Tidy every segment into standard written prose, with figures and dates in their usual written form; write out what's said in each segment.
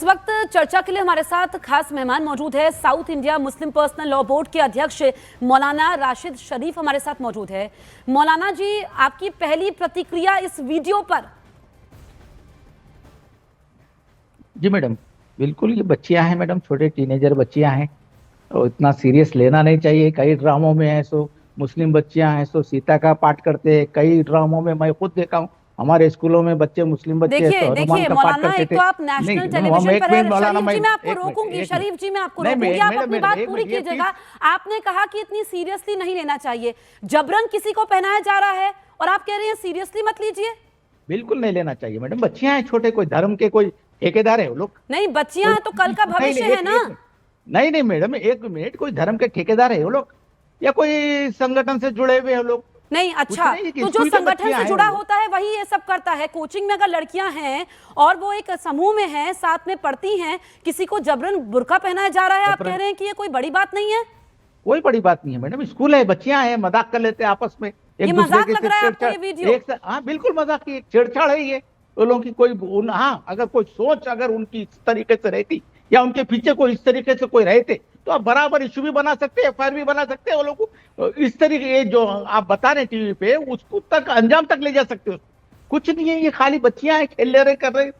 इस वक्त चर्चा के लिए हमारे साथ खास मेहमान मौजूद है। South India Muslim personal law board के अध्यक्ष मौलाना राशिद शरीफ हमारे साथ मौजूद है। मौलाना जी, आपकी पहली प्रतिक्रिया इस वीडियो पर? जी मैडम, बिल्कुल ये बच्चियां हैं मैडम, छोटे टीनेजर बच्चियां हैं और इतना सीरियस लेना नहीं चाहिए। कई ड्रामों में है सो मुस्लिम बच्चियां हैं सो सीता का पाठ करते हैं। कई ड्रामों में मैं खुद देखा हूँ, हमारे स्कूलों में बच्चे मुस्लिम बच्चे देखिए तो हनुमान का पाठ मौलाना, करते एक थे। तो आप नेशनल टेलीविजन पर है। शरीफ जी, मैं आपको रोकूंगी। शरीफ जी, मैं आपको रोकूंगी, आप अपनी बात पूरी कीजिएगा। आपने कहा कि इतनी सीरियसली नहीं लेना चाहिए, जबरन किसी को पहनाया जा रहा है और आप कह रहे हैं सीरियसली मत लीजिए। बिल्कुल नहीं लेना चाहिए मैडम, बच्चियां हैं छोटे, कोई धर्म के कोई ठेकेदार है वो लोग? नहीं, बच्चियां हैं तो कल का भविष्य है ना। नहीं नहीं मैडम, एक मिनट, कोई धर्म के ठेकेदार है वो लोग या कोई संगठन से जुड़े हुए हैं लोग? नहीं, अच्छा, तो जो संगठन से जुड़ा होता है वही ये सब करता है। कोचिंग में अगर लड़कियां हैं और वो एक समूह में हैं, साथ में पढ़ती हैं, किसी को जबरन बुर्का पहनाया जा रहा है, आप कह रहे हैं कि ये कोई बड़ी बात नहीं है? कोई बड़ी बात नहीं है मैडम, स्कूल है, बच्चियां हैं, मजाक कर लेते हैं आपस में। ये मजाक लग रहा है आपको ये वीडियो? हाँ बिल्कुल मजाक की छेड़छाड़ है ये। वो लोगों की कोई हाँ, अगर कोई सोच अगर उनकी इस तरीके से रहती या उनके पीछे कोई इस तरीके से कोई रहते तो आप बराबर इशू भी बना सकते हैं, एफआईआर भी बना सकते हैं। वो लोग को इस तरीके जो आप बता रहे टीवी पे उसको तक अंजाम तक ले जा सकते हो। कुछ नहीं है, ये खाली बच्चियां हैं, खेल ले रहे, कर रहे।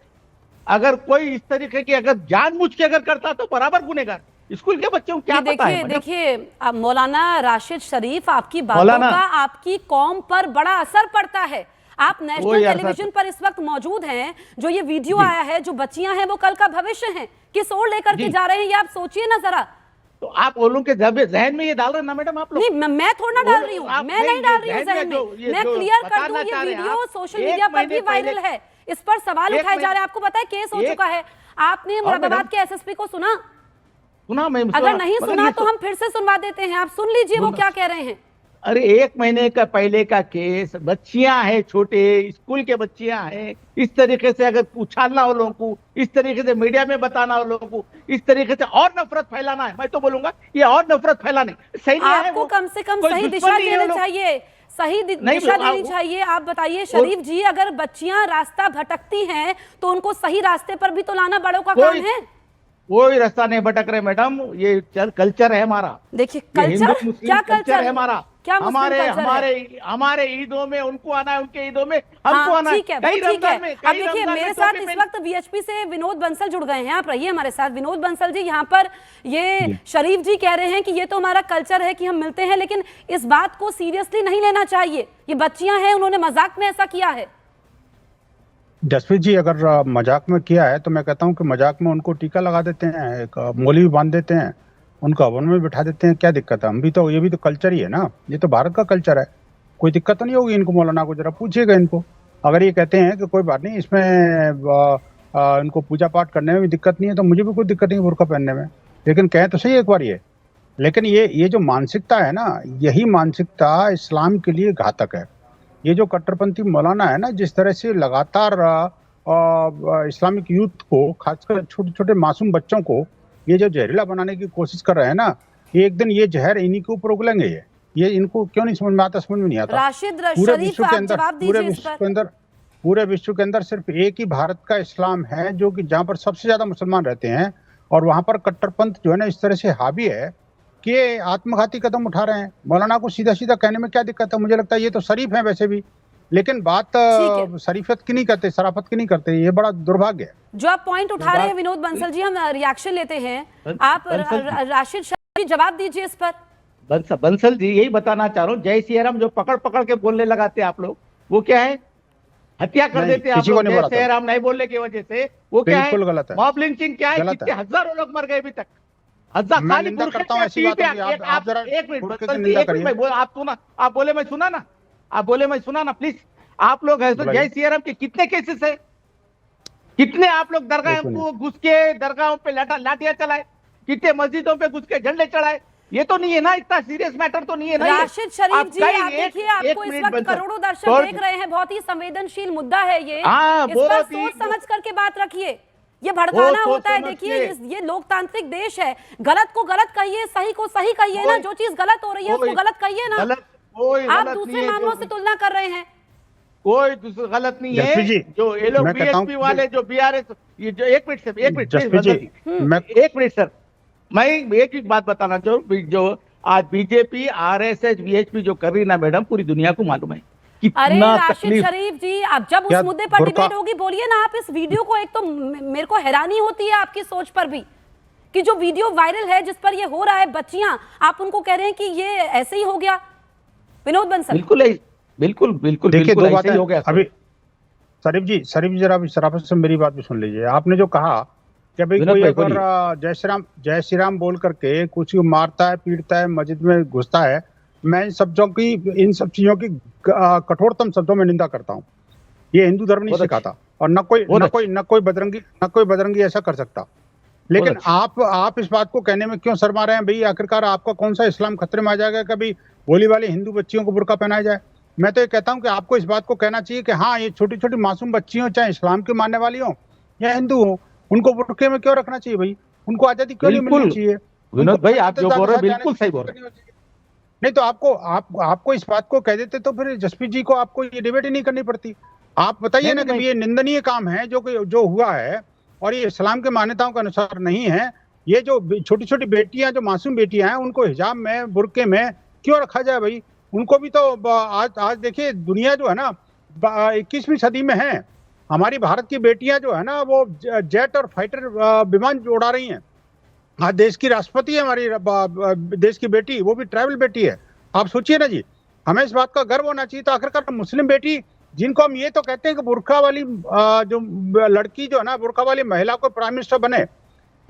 अगर कोई इस तरीके की अगर जानबूझ के अगर करता तो बराबर गुनहगार। स्कूल के बच्चों को क्या पता है? देखिए मौलाना राशिद शरीफ, आपकी बातों का आपकी कौम पर बड़ा असर पड़ता है। आप नेशनल टेलीविजन पर इस वक्त मौजूद हैं। जो ये वीडियो आया है, जो बच्चियां हैं वो कल का भविष्य हैं, किस ओर लेकर के जा रहे हैं ये आप सोचिए ना जरा। तो आप वो लोग के जहन में ये डाल रहे हैं ना मैडम आप लोग? नहीं, मैं थोड़ा ना डाल रही हूँ, मैं नहीं डाल रही हूँ जहन में। मैं क्लियर कर दूं, ये वीडियो सोशल मीडिया पर भी वायरल है, इस पर सवाल उठाए जा रहे हैं। आपको पता है केस हो चुका है। आपने मुरादाबाद के एसएसपी को सुना? मैं अगर नहीं सुना तो हम फिर से सुनवा देते हैं, आप सुन लीजिए वो क्या कह रहे हैं। अरे 1 महीने का पहले का केस, बच्चियां हैं, छोटे स्कूल के बच्चियां हैं, इस तरीके से अगर उछालना हो लोगों को, इस तरीके से मीडिया में बताना हो लोगों को, इस तरीके से और नफरत फैलाना है, मैं तो बोलूंगा ये और नफरत फैलाने सही नहीं है। आपको कम से कम सही दिशा देनी चाहिए, सही दिशा देनी चाहिए। आप बताइए शरीफ जी, अगर बच्चियां रास्ता भटकती हैं तो उनको सही रास्ते पर भी तो लाना बड़ों का काम है। कोई रास्ता नहीं भटक रहे मैडम, ये कल्चर है हमारा। देखिए कल्चर, क्या कल्चर है हमारा? क्या हमारे ईदों में उनको आना है, उनके ईदों में हमको आना है। ठीक है। अब देखिए मेरे साथ इस वक्त वीएचपी से विनोद बंसल जुड़ गए हैं। आप रहिए हमारे साथ। विनोद बंसल जी, यहाँ पर ये शरीफ जी कह रहे हैं कि ये तो हमारा कल्चर है कि हम मिलते हैं, लेकिन इस बात को सीरियसली नहीं लेना चाहिए। ये बच्चियां हैं, उन्होंने मजाक में ऐसा किया है। जसप्रीत जी, अगर मजाक में किया है तो मैं कहता हूं कि मजाक में उनको टीका लगा देते हैं, एक मौली भी बांध देते हैं, उनको हवन में बिठा देते हैं, क्या दिक्कत है? हम भी तो, ये भी तो कल्चर ही है ना, ये तो भारत का कल्चर है, कोई दिक्कत तो नहीं होगी इनको। मौलाना को जरा पूछिएगा इनको, अगर ये कहते हैं कि कोई बात नहीं इसमें इनको पूजा पाठ करने में भी दिक्कत नहीं है तो मुझे भी कोई दिक्कत नहीं बुर्का पहनने में। लेकिन कहें तो सही एक बार ये, लेकिन ये जो मानसिकता है ना, यही मानसिकता इस्लाम के लिए घातक है। ये जो कट्टरपंथी मौलाना है ना, जिस तरह से लगातार इस्लामिक यूथ को, खासकर छोटे छोटे मासूम बच्चों को ये जो जहरीला बनाने की कोशिश कर रहे हैं ना, एक दिन ये जहर इन्हीं के ऊपर उगलेंगे। ये इनको क्यों नहीं समझ में आता? समझ में नहीं आता। पूरे विश्व के अंदर सिर्फ एक ही भारत का इस्लाम है जो कि जहाँ पर सबसे ज्यादा मुसलमान रहते हैं, और वहां पर कट्टरपंथ जो है ना इस तरह से हावी है कि आत्मघाती कदम उठा रहे हैं। मौलाना को सीधा सीधा कहने में क्या दिक्कत है? मुझे लगता है ये तो शरीफ है वैसे भी, लेकिन बात शरीफत की नहीं करते, शराफत की नहीं करते। ये बड़ा दुर्भाग्य है। जो आप पॉइंट उठा रहे हैं विनोद बंसल जी, हम रिएक्शन लेते हैं। आप राशिद शरीफ जवाब दीजिए इस पर। बंसल जी, यही बताना चाह रहा हूँ, जय श्री राम जो पकड़ पकड़ के बोलने लगाते आप लोग, वो क्या है? हत्या कर देते आप लोग। जय श्री राम नहीं बोलने की वजह से वो क्या है? गलत है। मॉब लिंचिंग क्या है? कितने हजारों लोग मर गए अभी तक। मैं निंदा करता हूं ऐसी बातों की। आप जरा एक मिनट, आप सुना, आप बोले मैं सुना ना, आप बोले मैं सुना ना, प्लीज। आप लोग है तो जय श्री राम के कितने केसेस है? कितने आप लोग दरगाह को घुस के दरगाहों पे लाठियां चलाए, कितने मस्जिदों पे घुस के झंडे चढ़ाए? ये तो नहीं है ना, इतना सीरियस मैटर तो नहीं है ना। राशिद शरीफ जी, आप देखिए, आपको इस वक्त करोड़ों दर्शक देख रहे हैं, बहुत ही संवेदनशील मुद्दा है ये। इस पर सोच समझ करके बात रखिए, ये भड़काना होता है। देखिए ये लोकतांत्रिक देश है, गलत को गलत कहिए, सही को सही कहिए ना। जो चीज गलत हो रही है उसको गलत कहिए ना। आप दूसरे मामलों से तुलना कर रहे हैं। कोई दूसरा गलत नहीं है। जसप्रीत जी, जो ये लोग मैं कहता हूं बीएचपी वाले जो बीआरएस, ये जो एक मिनट सर, एक मिनट जसप्रीत जी, मैं एक मिनट सर, मैं एक ही बात बताना चाहूँ। जो आज बीजेपी आरएसएस बीएचपी जो कर रही ना मैडम, पूरी दुनिया को मालूम है अरे कितना राशिद तकलीफ। शरीफ जी, आप जब उस क्या मुद्दे पर बुर्का- डिबेट होगी बोलिए ना आप इस वीडियो को। एक तो मेरे को हैरानी होती है आपकी सोच पर भी कि जो वीडियो वायरल है जिस पर ये हो रहा है, बच्चियां, आप उनको कह रहे हैं कि ये ऐसे ही हो गया। विनोद बंसल, बिल्कुल बिल्कुल बिल्कुल देखिए, बिल्कुल दो ऐसे बातें ही हो गया। अभी। शरीफ जी जरा अभी शराफत से मेरी बात भी सुन लीजिए। आपने जो कहा कि भाई विनोद कोई भाई, अगर जय श्री राम बोल करके कुछ मारता है, पीटता है, मस्जिद में घुसता है, मैं इन सब चीजों की कठोरतम शब्दों में निंदा करता हूँ। ये हिंदू धर्म नहीं बहुत सिखाता, और न कोई बजरंगी ऐसा कर सकता। लेकिन आप इस बात को कहने में क्यों शर्मा रहे हैं भाई? आखिरकार आपका कौन सा इस्लाम खतरे में आ जाएगा कभी भोली वाली हिंदू बच्चियों को बुर्का पहनाया जाए? मैं तो ये कहता हूं कि आपको इस बात को कहना चाहिए कि हाँ, ये छोटी छोटी मासूम बच्ची हो, चाहे इस्लाम के मानने वाली हो या हिंदू हो, उनको बुर्के में क्यों रखना चाहिए भाई? उनको आजादी क्यों नहीं मिलनी चाहिए? विनोद भाई, आप जो बोल रहे हैं बिल्कुल सही बोल रहे हैं। नहीं तो आपको इस बात को कह देते तो फिर जसप्रीत जी को आपको ये डिबेट ही नहीं करनी पड़ती। आप बताइए ना कि ये निंदनीय काम है जो हुआ है, और ये इस्लाम के मान्यताओं के अनुसार नहीं है। ये जो छोटी छोटी बेटियां, जो मासूम बेटियां हैं, उनको हिजाब में, बुर्के में क्यों रखा जाए भाई? उनको भी तो आज देखिए, दुनिया जो है ना 21वीं सदी में है। हमारी भारत की बेटियां जो है ना, वो जेट और फाइटर विमान उड़ा रही हैं। आज देश की राष्ट्रपति है हमारी देश की बेटी, वो भी ट्राइबल बेटी है। आप सोचिए ना जी, हमें इस बात का गर्व होना चाहिए। तो आखिरकार मुस्लिम बेटी, जिनको हम ये तो कहते हैं कि बुर्का वाली जो लड़की जो है ना, बुर्का वाली महिला को प्राइम मिनिस्टर बने,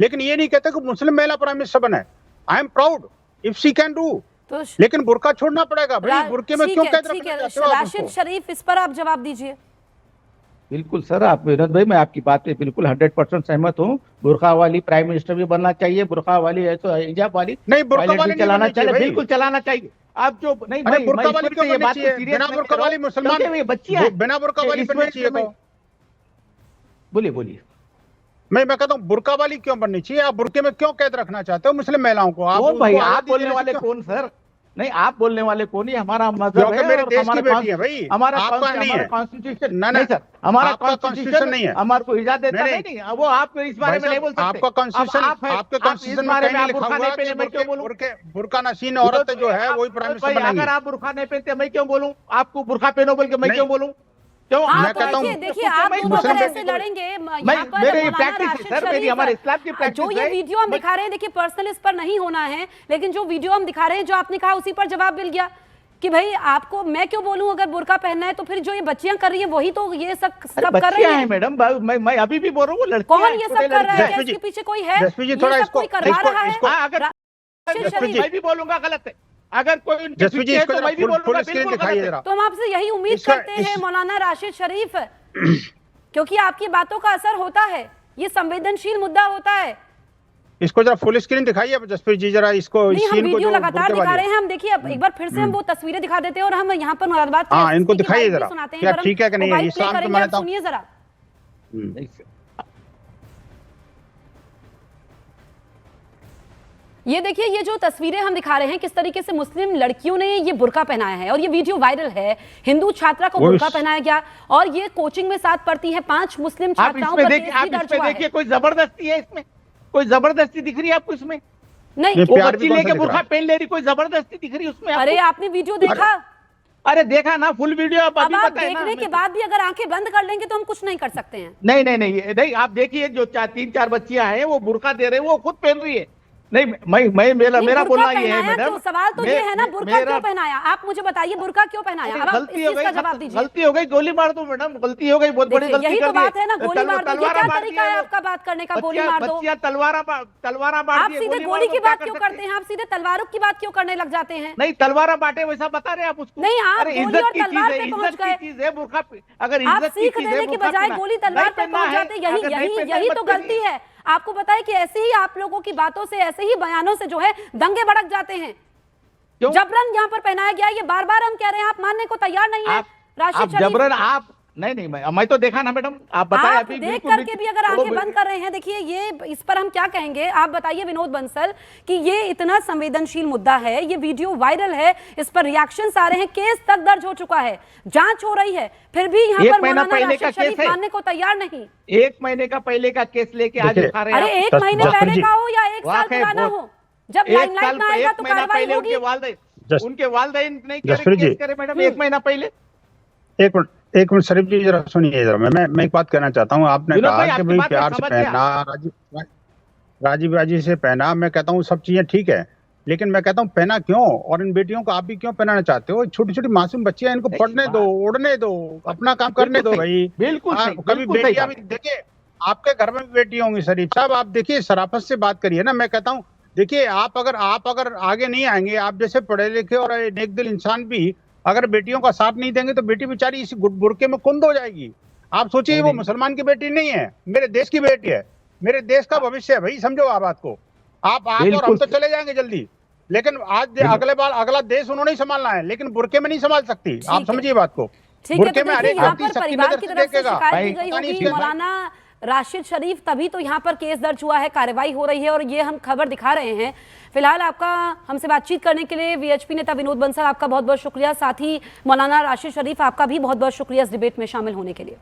लेकिन ये नहीं कहते कि मुस्लिम महिला प्राइम मिनिस्टर बने। I am proud if she can do, लेकिन बुर्का छोड़ना पड़ेगा भाई। बुर्के में क्यों कैद रखना चाहते हो आप राशिद उसको? शरीफ, इस पर आप जवाब दीजिए। बिल्कुल सर, आप विनोद भाई, मैं आपकी बात पे बिल्कुल 100% सहमत हूँ। बुर्का वाली प्राइम मिनिस्टर भी बनना चाहिए, बुर्का वाली ऐसा हिजाब वाली नहीं, बुर्का टॉयलेट वाली भी नहीं चलाना बननी चाहिए चाहिए, भाई। बिल्कुल चलाना चाहिए। आप जो नहीं, अरे मैं बुर्का इस वाली वक्त क्यों ये बननी बात को चाहिए? serious बिना नहीं बुर्का कर रहा वाली हूं, मुसलमान, क्योंकि ये बच्चियां हैं। बिना बुर्का वाली इस बननी वक्त चाहिए मैं- तो बोलिए बोलिए। मैं कहता हूँ बुर्का वाली क्यों बननी चाहिए? आप बुर्के में क्यों कैद रखना चाहते हो मुस्लिम महिलाओं को? आप कौन भाई, उनको आप आजादी बोलने देने से वाले क्यों- कौन सर? नहीं, आप बोलने वाले कौन? ही हमारा मजहब क्योंकि है मेरे और देश की हमारा बेटी है भाई। हमारा आपका नहीं है। कॉन्स्टिट्यूशन नहीं सर, हमारा आपका कॉन्स्टिट्यूशन नहीं है। हमारे को इजाजत देता नहीं, नहीं। वो आप इस बारे भाई में नहीं बोल साहब, सकते। आपका कॉन्स्टिट्यूशन, आपके कॉन्स्टिट्यूशन में कहीं नहीं लिखा हुआ कि बुर्का नशीन औरत जो है वही प्राइम मिनिस्टर बनेंगी। अगर आप बुर्का नहीं पहनते मैं क्यों बोलूं? आपको बुर्का पहनो बोल के मैं नहीं। क्यों बोलूं? क्यों? हाँ, मैं तो कहता हूं- देखिए आप दोनों अगर ऐसे लड़ेंगे, यहाँ पर मेरी मौलाना प्रैक्टिस है राशिद सर, मेरी शरीफ, हमारे इस्लाम की प्रैक्टिस जो ये है। वीडियो हम दिखा रहे हैं, देखिए पर्सनल इस पर नहीं होना है, लेकिन जो वीडियो हम दिखा रहे हैं, जो आपने कहा उसी पर जवाब मिल गया कि भाई आपको मैं क्यों बोलूं अगर बुर्का पहनना है, तो फिर जो ये बच्चियां कर रही हैं वही तो ये सब कर रही बच्चियां हैं हैं। मैडम, मैं अभी भी बोल रहा हूँ, वो लड़कियां कौन हैं, ये सब छोटे कर रहा है? लड़के क्या जसप्रीत इसके पीछे कोई है? जसप्रीत जी, ये थोड़ा सब इसको- कोई करवा रहा है? हैं। अगर राशिद जसप्रीत जी, शरीफ, मैं भी बोलूंगा गलत है, अगर कोई उनके जसप्रीत जी पीछे है इसको तो मैं भी फुल बोलूंगा स्क्रीन बिल्कुल दिखाइए गलत है। जरा। तो हम आपसे यही उम्मीद इसका- करते हैं मौलाना राशिद शरीफ, क्योंकि आपकी बातों का असर होता है, ये संवेदनशील मुद्दा होता है। इसको जरा फुल स्क्रीन दिखाइए जसप्रीत जी, जरा इसको नहीं, हम सीन को वीडियो जो लगातार बुर्के दिखा वाली रहे हैं। हम देखिए अब एक बार फिर से हम वो तस्वीरें दिखा देते हैं और हम यहाँ पर मुरादाबाद की हाँ, इनको SSP की दिखाइए बाइट भी जरा। सुनाते हैं, क्या पर हम ठीक है कि नहीं वो है? बाइट प्ले इस्लाम के करेंगे, आप मान्यता- सुनिए जरा। नहीं सर। ये देखिए, ये जो तस्वीरें हम दिखा रहे हैं, किस तरीके से मुस्लिम लड़कियों ने ये बुर्का पहनाया है, और ये वीडियो वायरल है। हिंदू छात्रा को बुर्का पहनाया गया, और ये कोचिंग में साथ पढ़ती है 5 मुस्लिम आप छात्राओं इसमें पर देखिए, केस भी आप दर्ज इसमें हुआ है। देखिए, कोई जबरदस्ती है इसमें? कोई जबरदस्ती दिख रही है आपको इसमें? नहीं, ये वो प्यार भी बच्ची कौन सा लेके दिख रहा बुर्खा है? पहन ले रही, कोई जबरदस्ती दिख रही है उसमें अरे आपको? आपने वीडियो देखा? अरे देखा ना, फुल वीडियो आप अब अभी आप बताए ना देखने के हमें। बाद भी अगर आंखें बंद कर लेंगे तो हम कुछ नहीं कर सकते हैं। नहीं नहीं नहीं नहीं, आप देखिए, जो 3-4 बच्चियां हैं वो बुर्का दे रहे हैं, वो खुद पहन रही है। नहीं, मेरा नहीं, मेरा बुर्का बोलना ये है पहनाया मैडम, क्यों? सवाल तो ये है ना, बुर्का मेरा- क्यों पहनाया? आप मुझे बताइए, बुर्का क्यों पहनाया? अब आप इस गलती हो चीज गई, का जवाब दीजिए। गलती हो गई, गोली मार दो मैडम, गलती हो गई, बहुत बड़ी देखिए, गलती यही कर तो दी बात है ना, गोली मार दो। ये क्या मार तरीका दिया है वो। आपका बात करने का? गोली मार दो। बच्चियां तलवारा मार आप दिए, सीधे मार गोली दो, की क्या बात कर क्यों सकते करते हैं? आप सीधे तलवारों की बात क्यों करने लग जाते हैं? नहीं, तलवारा बांटे वैसा बता रहे हैं आप उसको? नहीं, आप अरे गोली इज्जत और की तलवार चीज है, पे पहुंच इज्जत की गए। चीज है बुर्खा। अगर आप इज्जत की सीख चीज है देने की बुर्खा बजाय पहना- गोली तलवार नहीं पे पहनना पहुंच है, जाते। यही अगर नहीं यही पहनना है, यही मत तो पहनिए। गलती है। आपको पता है कि ऐसे ही आप लोगों की बातों से, ऐसे ही बयानों से जो है दंगे भड़क जाते हैं। क्यों? जबरन यहाँ पर पहनाया गया, ये बार बार हम कह रहे हैं, आप मानने को तैयार नहीं है। आप राशिद शरीफ, जबरन नहीं नहीं, मैं तो देखा ना मैडम, आप बताएं आप अभी। देख बिल्कुल करके भी अगर आंखें बंद कर रहे हैं, देखिए ये इस पर हम क्या कहेंगे, आप बताइए विनोद बंसल कि ये इतना संवेदनशील मुद्दा है, ये वीडियो वायरल है, इस पर रिएक्शंस आ रहे हैं, केस तक दर्ज हो चुका है, जांच हो रही है, फिर भी यहाँ एक पर महीना मौलाना पहले का राशिद शरीफ केस है। मानने को तैयार नहीं। 1 महीने का पहले का केस लेके आज देखिए, उठा रहे हैं अरे आप। एक महीने जसप्रीत पहले जी, का हो या 1 साल वाकई पुराना बहुत- हो, जब एक लाइमलाइट साल में आएगा एक तो महीना कार्रवाई पहले होगी। उनके वालदेन नहीं कह रहे जसप्रीत जी, केस करे मैडम, 1 महीना पहले। एक मिनट शरीफ जी जरा सुनिए जरा, मैं एक बात कहना चाहता हूँ। आपने विनोद कहा भाई, कि आपकी भाई बात मैं प्यार से समझ गया। पहना, राजीव राजी से पहना, मैं कहता हूँ सब चीजें ठीक है, लेकिन मैं कहता हूँ पहना क्यों, और इन बेटियों को आप भी क्यों पहनाना चाहते हो? छोटी छोटी मासूम बच्चियां, इनको नहीं, पढ़ने दो, उड़ने दो, अपना काम करने दो भाई। बिल्कुल सही, कभी बिल्कुल सही बेटियां बात भी देखिए, आपके घर में भी बेटी होंगी शरीफ साहब, आप देखिए शराफत से बात करिए ना। मैं कहता हूँ देखिए, आप अगर आगे नहीं आएंगे, आप जैसे पढ़े लिखे और नेक दिल इंसान भी अगर बेटियों का साथ नहीं देंगे तो बेटी बेचारी इसी बुरके में कुंद हो जाएगी। आप सोचिए, वो नहीं। मुसलमान की बेटी नहीं है, मेरे देश की बेटी है, मेरे देश का भविष्य है भाई, समझो आप बात को। आप और हम बिल्कुल तो चले जाएंगे जल्दी, लेकिन आज अगले बार अगला देश उन्होंने ही संभालना है, लेकिन बुरके में नहीं संभाल सकती। ठीक आप है। समझिए बात को। ठीक है, तो बुरके में हर देखिए एक यहाँ व्यक्ति पर सबकी परिवार नजर की से तरफ से देखेगा। शिकायत भाई, की गई पता नहीं होगी, इसके- मौलाना राशिद शरीफ, तभी तो यहाँ पर केस दर्ज हुआ है, कार्रवाई हो रही है और ये हम खबर दिखा रहे हैं। फिलहाल आपका हमसे बातचीत करने के लिए वीएचपी नेता विनोद बंसल, आपका बहुत बहुत शुक्रिया, साथ ही मौलाना राशिद शरीफ, आपका भी बहुत बहुत शुक्रिया इस डिबेट में शामिल होने के लिए।